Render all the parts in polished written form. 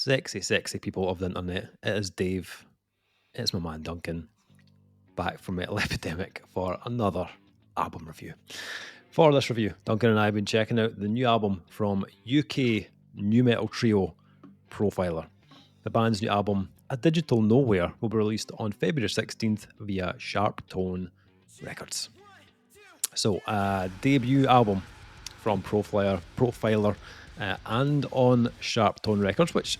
sexy people of the internet. It is Dave. It's my man Duncan back from Metal Epidemic for another album review. For this review, Duncan and I have been checking out the new album from UK new metal trio Profiler. The band's new album, A Digital Nowhere, will be released on February 16th via Sharptone Records. So, debut album from Profiler, and on Sharptone Records, which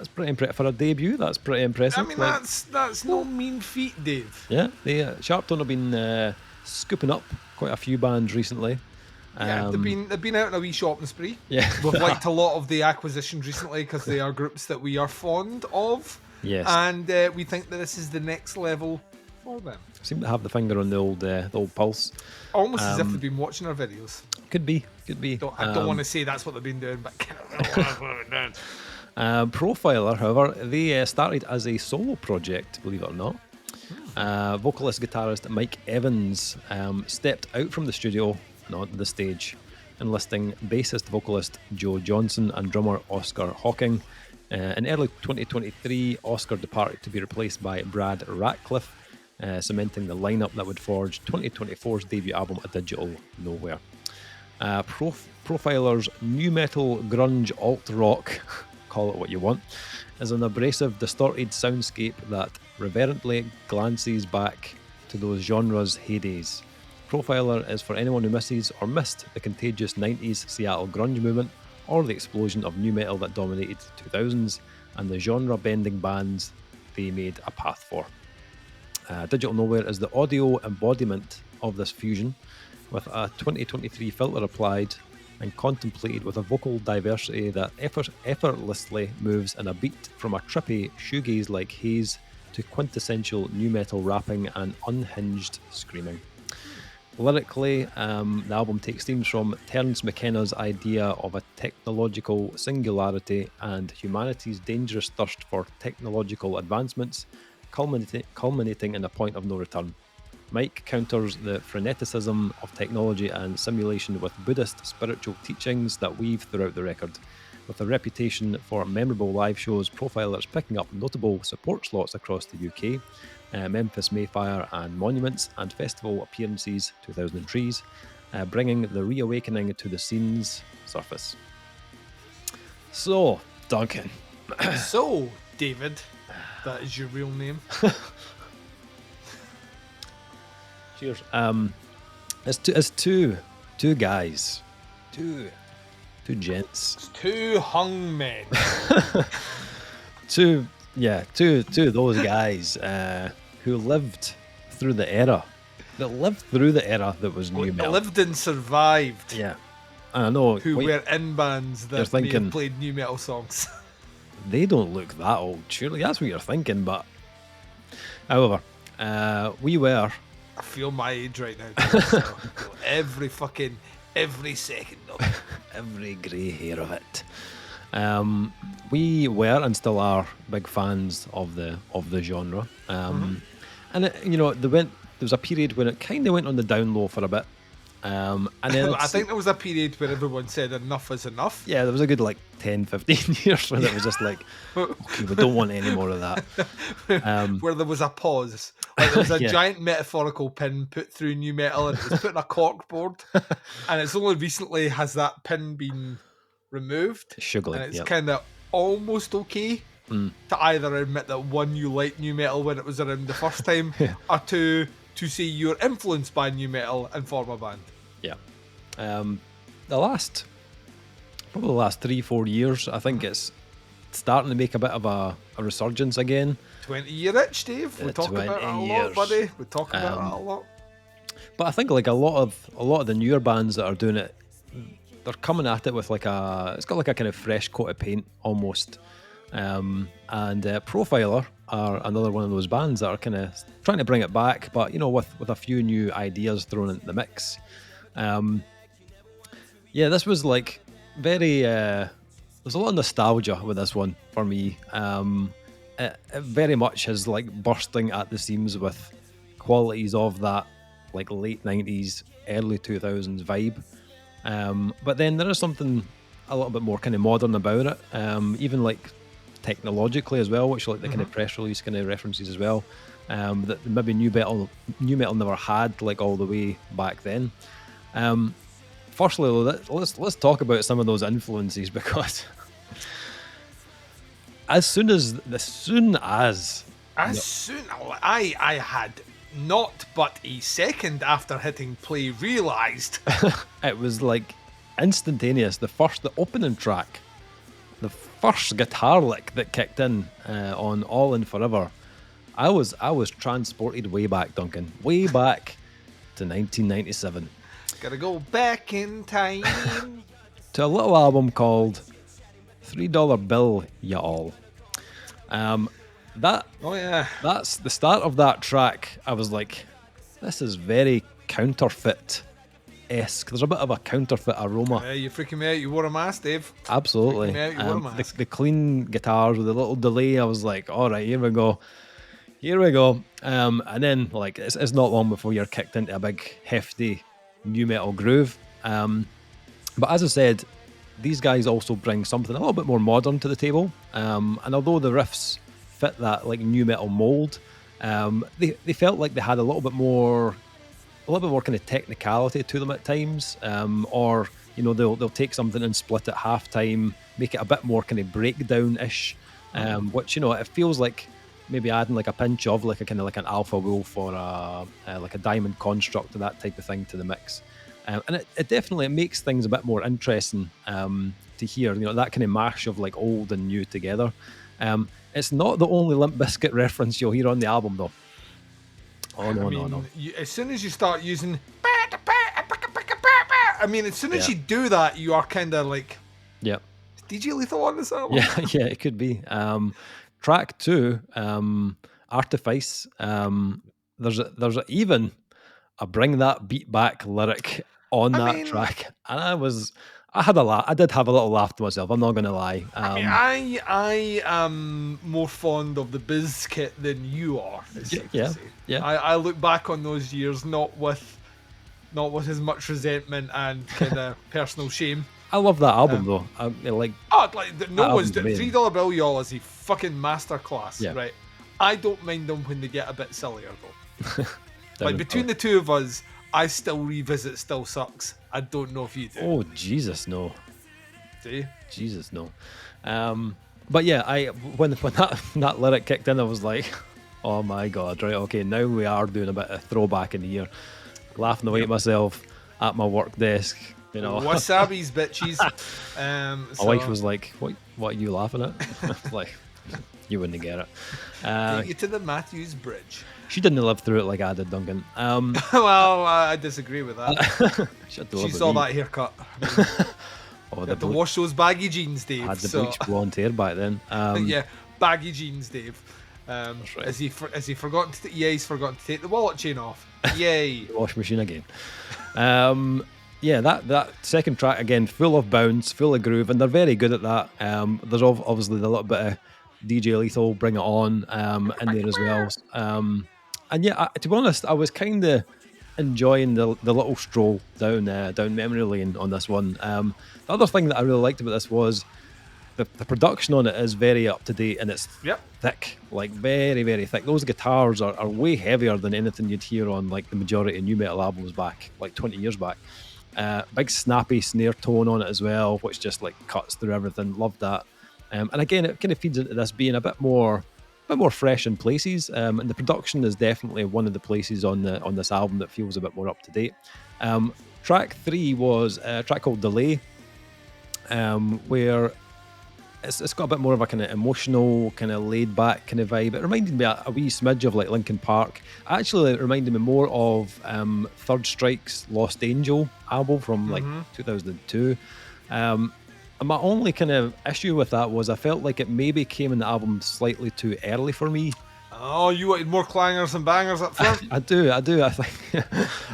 is pretty impressive for a debut. That's pretty impressive. I mean, that's no mean feat, Dave. Yeah, Sharptone have been scooping up quite a few bands recently. Yeah, they've been out in a wee shopping spree. Yeah, We've liked a lot of the acquisitions recently because they are groups that we are fond of. Yes, and we think that this is the next level for them. Seem to have the finger on the old pulse. Almost as if they've been watching our videos. Could be. I don't want to say that's what they've been doing, but that's what they've been doing. Profiler, however, they started as a solo project, believe it or not. Vocalist guitarist Mike Evans stepped out from the studio, not the stage, enlisting bassist vocalist Joe Johnson and drummer Oscar Hawking. In early 2023, Oscar departed to be replaced by Brad Ratcliffe, cementing the lineup that would forge 2024's debut album, A Digital Nowhere. Profiler's new metal, grunge, alt-rock, call it what you want, is an abrasive, distorted soundscape that reverently glances back to those genres' heydays. Profiler is for anyone who misses or missed the contagious 90s Seattle grunge movement or the explosion of new metal that dominated the 2000s and the genre-bending bands they made a path for. Digital Nowhere is the audio embodiment of this fusion, with a 2023 filter applied and contemplated with a vocal diversity that effortlessly moves in a beat from a trippy shoegaze-like haze to quintessential new metal rapping and unhinged screaming. Lyrically, the album takes themes from Terence McKenna's idea of a technological singularity and humanity's dangerous thirst for technological advancements, culminating in a point of no return. Mike counters the freneticism of technology and simulation with Buddhist spiritual teachings that weave throughout the record. With a reputation for memorable live shows, Profiler is picking up notable support slots across the UK, Memphis Mayfire and Monuments, and festival appearances 2003s, bringing the reawakening to the scene's surface. So, Duncan. So, David, that is your real name. Cheers. It's two guys, two gents. It's two hung men. two of those guys who lived through the era. That was new metal. Lived and survived. Yeah. I know. Who were in bands that may have played new metal songs. They don't look that old, surely. That's what you're thinking, but however, we were. I feel my age right now. So every second of it. Every grey hair of it. We were and still are big fans of the genre. And there was a period when it kind of went on the down low for a bit. And then I think there was a period where everyone said enough is enough. Yeah, there was a good 10, 15 years where it was just like, okay, we don't want any more of that. Where there was a pause. There was a giant metaphorical pin put through new metal and it was put in a corkboard. And it's only recently has that pin been removed. Sugarly, and it's kind of almost okay to either admit that one, you liked new metal when it was around the first time, or two, to say you're influenced by new metal and form a band. Yeah. The last 3-4 years, I think it's starting to make a bit of a resurgence again. 20-year itch, Dave. We talk about it a lot, buddy. We talk about it a lot. But I think a lot of the newer bands that are doing it, they're coming at it with it's got a kind of fresh coat of paint almost. And Profiler are another one of those bands that are kind of trying to bring it back, but with a few new ideas thrown into the mix. This was very. There's a lot of nostalgia with this one for me. It very much is bursting at the seams with qualities of that late 90s, early 2000s vibe. But then there is something a little bit more kind of modern about it. Even technologically as well, which like the kind of press release kind of references as well. That maybe new metal never had like all the way back then. Firstly, though, let's talk about some of those influences, because as soon I had not but a second after hitting play realized it was like instantaneous. The opening track, the first guitar lick that kicked in on All In Forever, I was transported way back, Duncan, way back to 1997. Gotta go back in time to a little album called $3 Bill, Ya All. That's the start of that track. I was like, this is very counterfeit-esque. There's a bit of a counterfeit aroma. Yeah, you're freaking me out. You wore a mask, Dave. Absolutely. The clean guitars with a little delay. I was like, all right, here we go. And then like it's not long before you're kicked into a big hefty new metal groove. But as I said, these guys also bring something a little bit more modern to the table. And although the riffs fit that like new metal mold, they felt like they had a little bit more kind of technicality to them at times. Or they'll take something and split it halftime, make it a bit more kind of breakdown-ish. Which it feels like maybe adding like a pinch of like a kind of like an Alpha Wolf or like a Diamond Construct or that type of thing to the mix. And it definitely makes things a bit more interesting to hear, that kind of mash of like old and new together. It's not the only Limp Bizkit reference you'll hear on the album, though. No. As soon as you start using, as soon as you do that, you are kind of like, yeah. Is DJ Lethal on this album? Yeah, it could be. Track 2, Artifice. There's even a Bring That Beat Back lyric on that track, and I had a laugh. I did have a little laugh to myself. I'm not gonna lie. I am more fond of the Bizkit than you are. Yeah. I look back on those years not with as much resentment and kind of personal shame. I love that album though. $3 Bill Y'all is a fucking masterclass, right? I don't mind them when they get a bit sillier though. Like between the two of us, I still revisit Still Sucks. I don't know if you do. Oh Jesus, no. Do you? Jesus, no. But yeah, when that lyric kicked in, I was like, oh my god, right, okay, now we are doing a bit of throwback in here. Laughing away at myself at my work desk. Wasabi's bitches. My wife was like, what are you laughing at? Like, you wouldn't get it. Take you to the Matthews Bridge. She didn't live through it like I did, Duncan. Well, I disagree with that. She saw that haircut. You had to wash those baggy jeans, Dave. I had the bleach blonde hair back then. Yeah, baggy jeans, Dave. That's right. Has he forgotten to? He's forgotten to take the wallet chain off. Yay! Wash machine again. Yeah, that second track again, full of bounce, full of groove, and they're very good at that. There's obviously the little bit of DJ Lethal, Bring It On in there as well. And yeah, to be honest, I was kind of enjoying the little stroll down memory lane on this one. The other thing that I really liked about this was the production on it is very up to date, and it's thick, like very, very thick. Those guitars are way heavier than anything you'd hear on like the majority of new metal albums back, like 20 years back. Big snappy snare tone on it as well, which just like cuts through everything. Love that. And again, it kind of feeds into this being a bit more fresh in places. And the production is definitely one of the places on this album that feels a bit more up to date. Track 3 was a track called Delay, where it's got a bit more of a kind of emotional, kind of laid back kind of vibe. It reminded me a wee smidge of like Linkin Park. Actually, it reminded me more of Third Strike's Lost Angel album from like 2002. And my only kind of issue with that was I felt like it maybe came in the album slightly too early for me. Oh, you wanted more clangers and bangers up front? I do. I think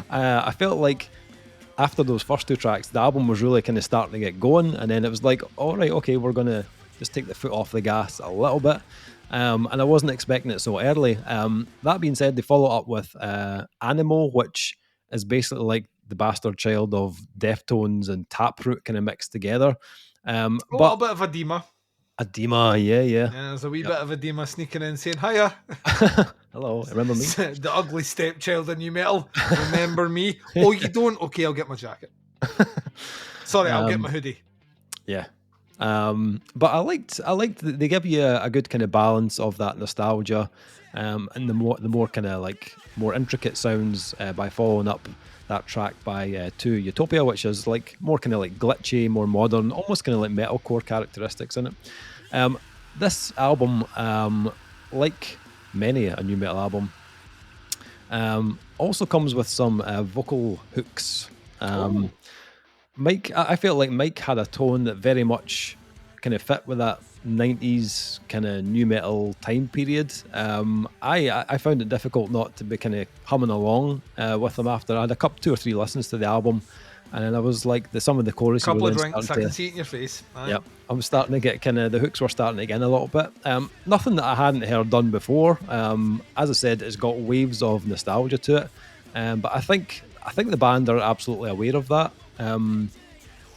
I felt like after those first 2 tracks, the album was really kind of starting to get going, and then it was like, all right, okay, we're gonna just take the foot off the gas a little bit. And I wasn't expecting it so early. That being said, they follow up with Animal, which is basically like the bastard child of Deftones and Taproot kind of mixed together. A little bit of edema. Adema, yeah. Yeah, there's a wee bit of Adema sneaking in saying, hiya. Hello, remember me? The ugly stepchild in new metal. Remember me? Oh, you don't? Okay, I'll get my jacket. Sorry, I'll get my hoodie. Yeah. But I liked that they give you a good kind of balance of that nostalgia, and the more kind of like more intricate sounds by following up that track by To Utopia, which is like more kind of like glitchy, more modern, almost kind of like metalcore characteristics in it. This album, like many a new metal album, also comes with some vocal hooks. Mike, I felt like Mike had a tone that very much kind of fit with that 90s kind of new metal time period. I found it difficult not to be kind of humming along with him after I had two or three listens to the album, and then I was like, some of the choruses. Couple of drinks, I can see it in your face. Yep, I was starting to get kind of the hooks were starting to get in a little bit. Nothing that I hadn't heard done before. As I said, it's got waves of nostalgia to it, but I think the band are absolutely aware of that.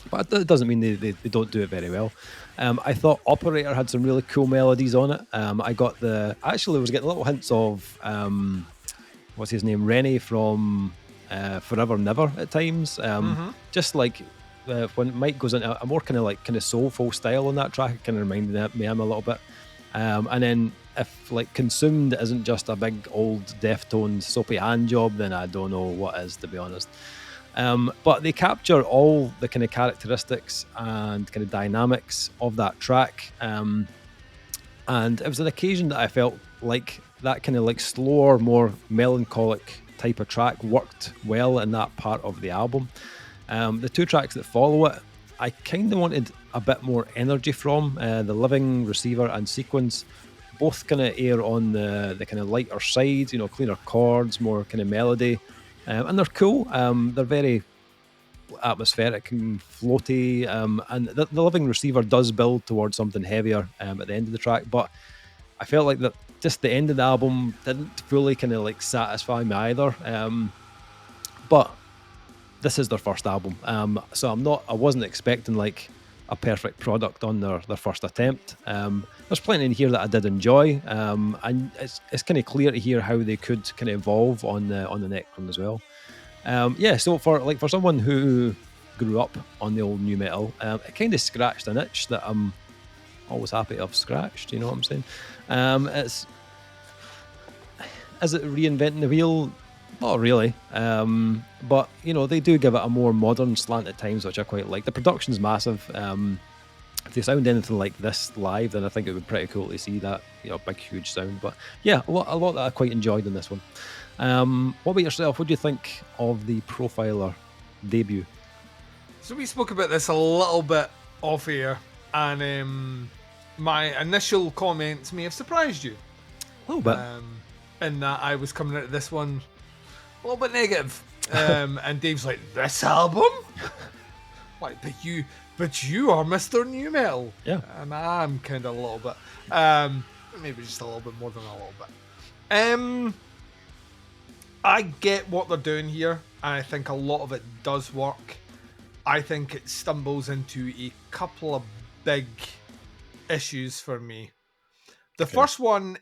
But it doesn't mean they don't do it very well. I thought Operator had some really cool melodies on it. I was getting little hints of what's his name, Rennie from Forever Never at times. Just like when Mike goes into a more kind of soulful style on that track, it kind of reminded me of him a little bit. And then if like Consumed isn't just a big old Deftones soapy hand job, then I don't know what is, to be honest. But they capture all the kind of characteristics and kind of dynamics of that track. And it was an occasion that I felt like that kind of like slower, more melancholic type of track worked well in that part of the album. The two tracks that follow it, I kind of wanted a bit more energy from. The Living, Receiver and Sequence both kind of air on the kind of lighter side, cleaner chords, more kind of melody. And they're cool. They're very atmospheric and floaty. And the Living Receiver does build towards something heavier at the end of the track. But I felt like that just the end of the album didn't fully kind of like satisfy me either. But this is their first album. So I wasn't expecting like a perfect product on their first attempt. There's plenty in here that I did enjoy, and it's kind of clear to hear how they could kind of evolve on the next one as well. So for someone who grew up on the old new metal, it kind of scratched an itch that I'm always happy to have scratched. You know what I'm saying? Is it reinventing the wheel? Not really, but they do give it a more modern slant at times, which I quite like. The production's massive. If they sound anything like this live, then I think it would be pretty cool to see that big, huge sound. But yeah, a lot that I quite enjoyed in this one. What about yourself? What do you think of the Profiler debut? So we spoke about this a little bit off air, and my initial comments may have surprised you a little bit. In that I was coming out of this one a little bit negative. And Dave's like, this album? Like, but you are Mr. New Metal. Yeah. And I'm kind of a little bit. Maybe just a little bit more than a little bit. I get what they're doing here. And I think a lot of it does work. I think it stumbles into a couple of big issues for me. The first one,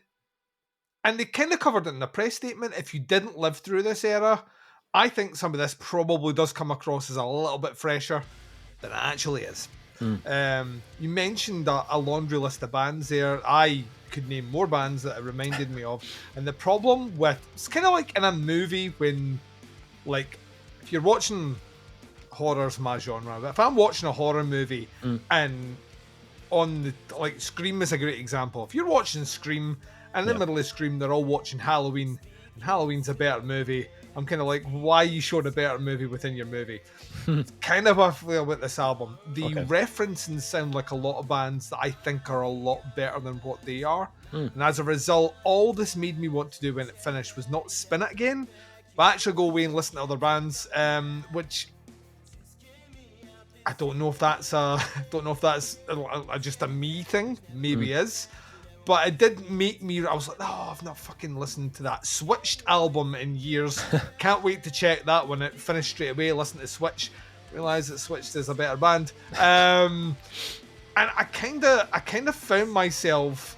and they kind of covered it in the press statement, if you didn't live through this era, I think some of this probably does come across as a little bit fresher than it actually is. You mentioned a laundry list of bands there. I could name more bands that it reminded me of. And the problem with, it's kind of like in a movie when, like, if you're watching, horror's my genre, but if I'm watching a horror movie and on the, like, Scream is a great example. If you're watching Scream, and in the middle of Scream, they're all watching Halloween, and Halloween's a better movie. I'm kind of like, why are you showing a better movie within your movie? It's kind of a feel with this album. The references sound like a lot of bands that I think are a lot better than what they are. And as a result, all this made me want to do when it finished was not spin it again, but actually go away and listen to other bands, which I don't know if that's just a me thing. Maybe is. But it did make me, I was like, oh, I've not fucking listened to that Switched album in years. Can't wait to check that when it finished straight away. Listen to Switch. Realise that Switched is a better band. And And I kind of found myself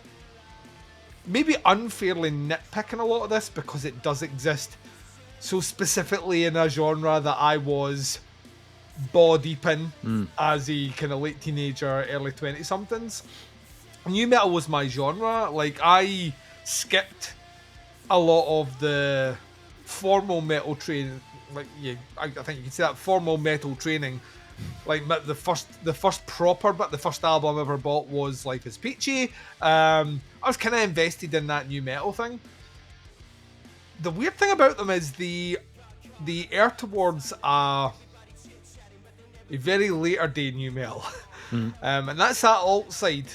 maybe unfairly nitpicking a lot of this because it does exist so specifically in a genre that I was deep in as a kind of late teenager, early 20-somethings. New metal was my genre. Like, I skipped a lot of the formal metal training. Like, yeah, I think you can say that formal metal training. Like, the first proper bit, the first album I ever bought was Life is Peachy. I was kind of invested in that new metal thing. The weird thing about them is the air towards a very later day new metal. And that's that alt side.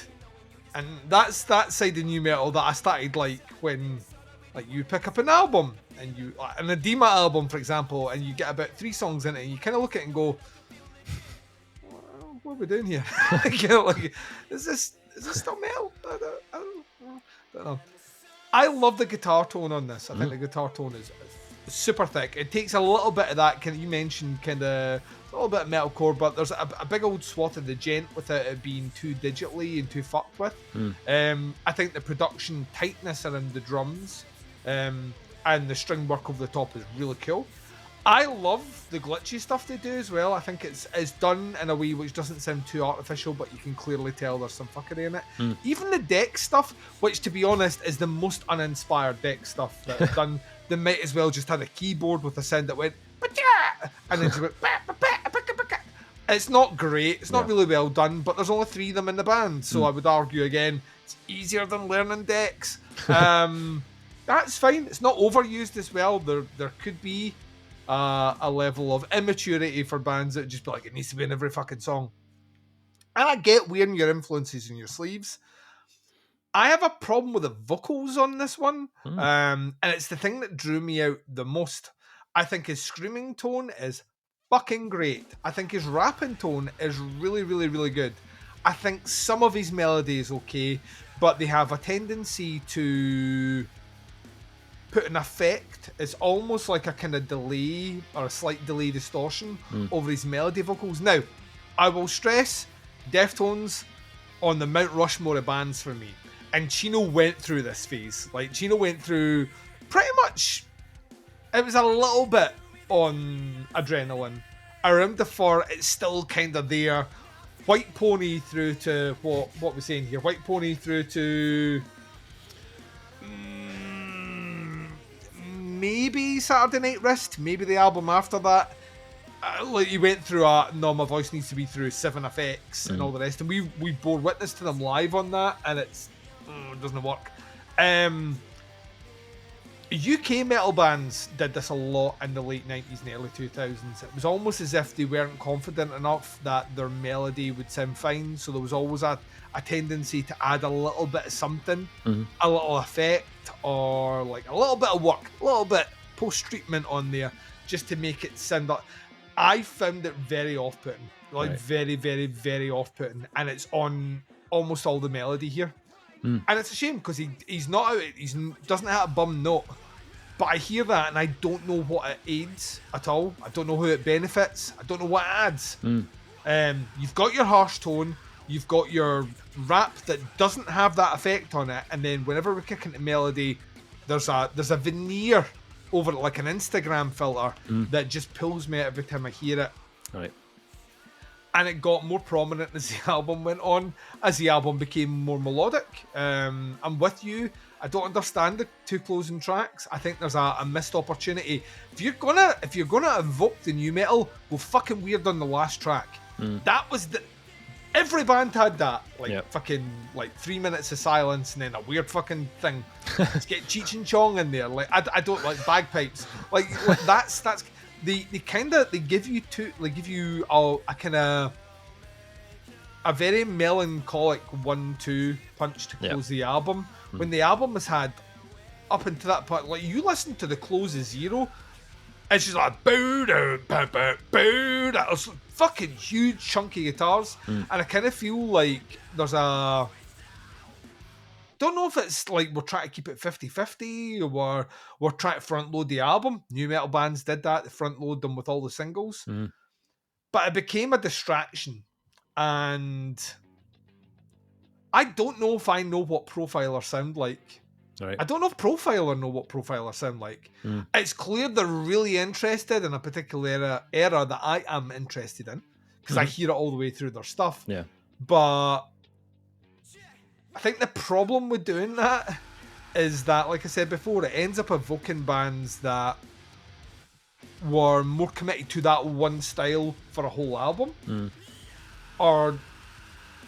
And that's that side of new metal that I started like when like you pick up an album and you an Edema album, for example, and you get about 3 songs in it and you kind of look at it and go, what are we doing here? You know, like, is this still metal? I don't know. I love the guitar tone on this. I think the guitar tone is super thick. It takes a little bit of that, you mentioned kind of a little bit of metalcore, but there's a big old swath of the gent without it being too digitally and too fucked with. I think the production tightness around the drums and the string work over the top is really cool. I love the glitchy stuff they do as well. I think it's done in a way which doesn't sound too artificial, but you can clearly tell there's some fuckery in it. Even the deck stuff, which to be honest is the most uninspired deck stuff that I've done. They might as well just had a keyboard with a sound that went and then just went. It's not great. It's not really well done, but there's only 3 of them in the band, so I would argue again it's easier than learning decks. That's fine. It's not overused as well. There could be a level of immaturity for bands that just be like, it needs to be in every fucking song. And I get wearing your influences in your sleeves. I have a problem with the vocals on this one, and it's the thing that drew me out the most. I think his screaming tone is fucking great. I think his rapping tone is really, really, really good. I think some of his melody is okay, but they have a tendency to put an effect. It's almost like a kind of delay or a slight delay distortion over his melody vocals. Now, I will stress, Deftones on the Mount Rushmore of bands for me. And Chino went through this phase. Like, Chino went through pretty much, it was a little bit on Adrenaline. Around the Fur, it's still kind of there. White Pony through to, what we're saying here? White Pony through to maybe Saturday Night Wrist, maybe the album after that. Like, you went through No, My Voice Needs to Be through 7FX and all the rest, and we bore witness to them live on that, and it doesn't work. UK metal bands did this a lot in the late 90s and early 2000s. It was almost as if they weren't confident enough that their melody would sound fine, so there was always a tendency to add a little bit of something, a little effect, or like a little bit of work, a little bit post-treatment on there, just to make it sound like... I found it very off-putting, very, very, very off-putting, and it's on almost all the melody here. And it's a shame because he's not out, he doesn't have a bum note. But I hear that and I don't know what it aids at all. I don't know who it benefits. I don't know what it adds. You've got your harsh tone, you've got your rap that doesn't have that effect on it, and then whenever we kick into melody, there's a veneer over it, like an Instagram filter, that just pulls me out every time I hear it. Right. And it got more prominent as the album went on, as the album became more melodic. I'm with you. I don't understand the 2 closing tracks. I think there's a missed opportunity. If you're gonna evoke the new metal, go fucking weird on the last track. That was every band had that. Fucking 3 minutes of silence and then a weird fucking thing. Let's get Cheech and Chong in there. Like, I don't like bagpipes. Like that's. They give you a kind of a very melancholic 1-2 punch to close the album. When the album has had up into that part, like, you listen to the close of Zero, it's just like boo da ba ba boo da. It's fucking huge chunky guitars, and I kind of feel like there's a... Don't know if it's like we're trying to keep it 50-50 or we're trying to front load the album. New metal bands did that, they front load them with all the singles. But it became a distraction. And I don't know if I know what Profiler sound like. Right. I don't know if Profiler know what Profiler sound like. It's clear they're really interested in a particular era that I am interested in, because I hear it all the way through their stuff. Yeah. But I think the problem with doing that is that, like I said before, it ends up evoking bands that were more committed to that one style for a whole album. Or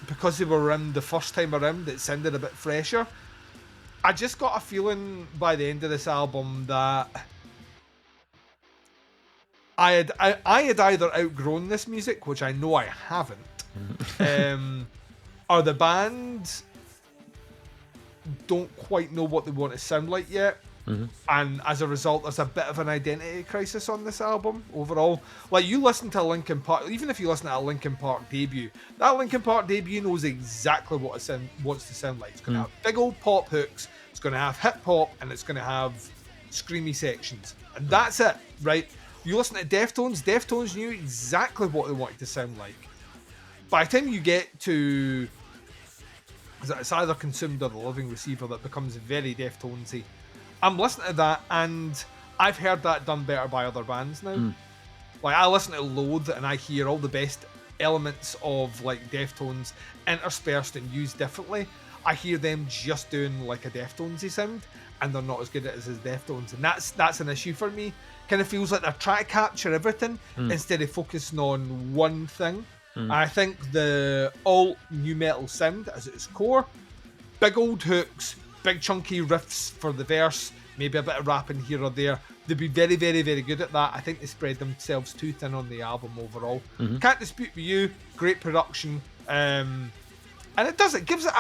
because they were around the first time around, it sounded a bit fresher. I just got a feeling by the end of this album that I had either outgrown this music, which I know I haven't, or the band don't quite know what they want to sound like yet. And as a result, there's a bit of an identity crisis on this album overall. Like, you listen to Linkin Park, even if you listen to a Linkin Park debut, that Linkin Park debut knows exactly what it wants to sound like. It's going to have big old pop hooks, it's going to have hip hop, and it's going to have screamy sections. And that's it, right? You listen to Deftones knew exactly what they wanted to sound like. By the time you get to, it's either Consumed or The Living Receiver that becomes very Deftonesy. I'm listening to that, and I've heard that done better by other bands now. Like, I listen to Loathe, and I hear all the best elements of, like, Deftones interspersed and used differently. I hear them just doing, like, a Deftonesy sound, and they're not as good at it as Deftones. And that's an issue for me. Kind of feels like they're trying to capture everything instead of focusing on one thing. I think the alt new metal sound, as its core, big old hooks, big chunky riffs for the verse, maybe a bit of rapping here or there. They'd be very, very, very good at that. I think they spread themselves too thin on the album overall. Can't dispute with you. Great production, and it gives it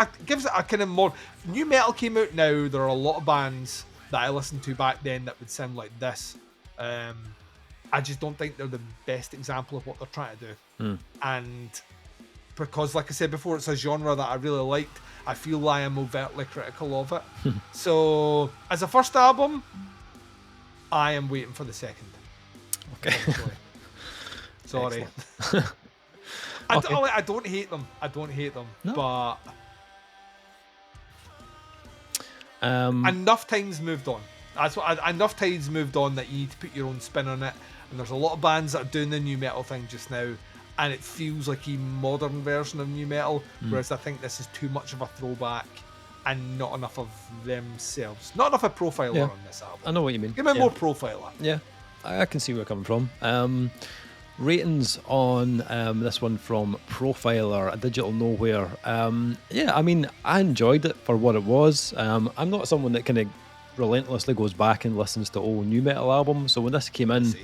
a kind of more. New metal came out now. There are a lot of bands that I listened to back then that would sound like this. I just don't think they're the best example of what they're trying to do. And because, like I said before, it's a genre that I really liked, I feel I am overtly critical of it. So, as a first album, I am waiting for the second. Okay. Sorry. I don't hate them. No. But enough time's moved on. That's what enough time's moved on that you need to put your own spin on it. And there's a lot of bands that are doing the new metal thing just now, and it feels like a modern version of new metal, whereas I think this is too much of a throwback and not enough of themselves. Not enough of Profiler on this album. I know what you mean. Give me more Profiler. Yeah, I can see where you're coming from. Ratings on this one from Profiler, A Digital Nowhere. Yeah, I mean, I enjoyed it for what it was. I'm not someone that kind of relentlessly goes back and listens to old new metal albums, so when this came in,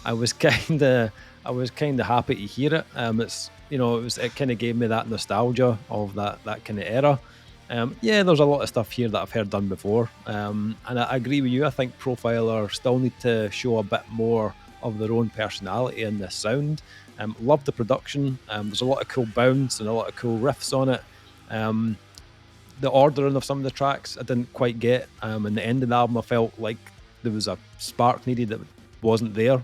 I was kind of happy to hear it. It kind of gave me that nostalgia of that kind of era. Yeah, there's a lot of stuff here that I've heard done before, and I agree with you. I think Profiler still need to show a bit more of their own personality in this sound. Love the production. There's a lot of cool bounce and a lot of cool riffs on it. The ordering of some of the tracks I didn't quite get. And the end of the album, I felt like there was a spark needed that wasn't there.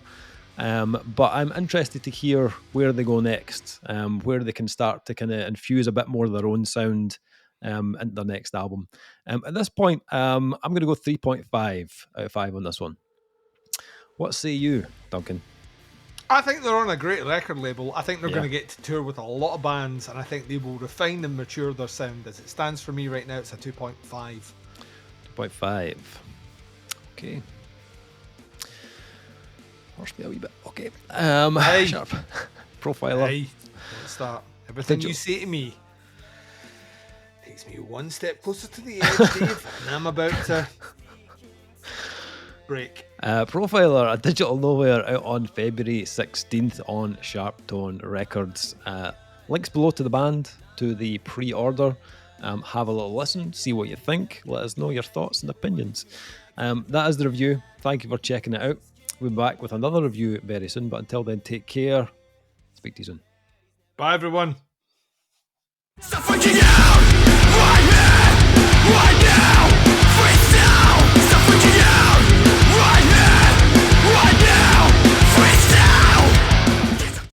But I'm interested to hear where they go next, where they can start to kind of infuse a bit more of their own sound into their next album. At this point, I'm going to go 3.5 out of 5 on this one. What say you, Duncan? I think they're on a great record label. I think they're going to get to tour with a lot of bands, and I think they will refine and mature their sound. As it stands for me right now, it's a 2.5. 2.5. Okay. Horse me a wee bit. Okay. Hey. Sharp. Profiler. Hey, don't start. Everything you say to me takes me one step closer to the edge, Dave, and I'm about to break. Profiler, A Digital Nowhere, out on February 16th on Sharptone Records. Links below to the band, to the pre-order. Have a little listen, see what you think. Let us know your thoughts and opinions. That is the review. Thank you for checking it out. We'll be back with another review very soon, but until then, take care. Speak to you soon. Bye, everyone.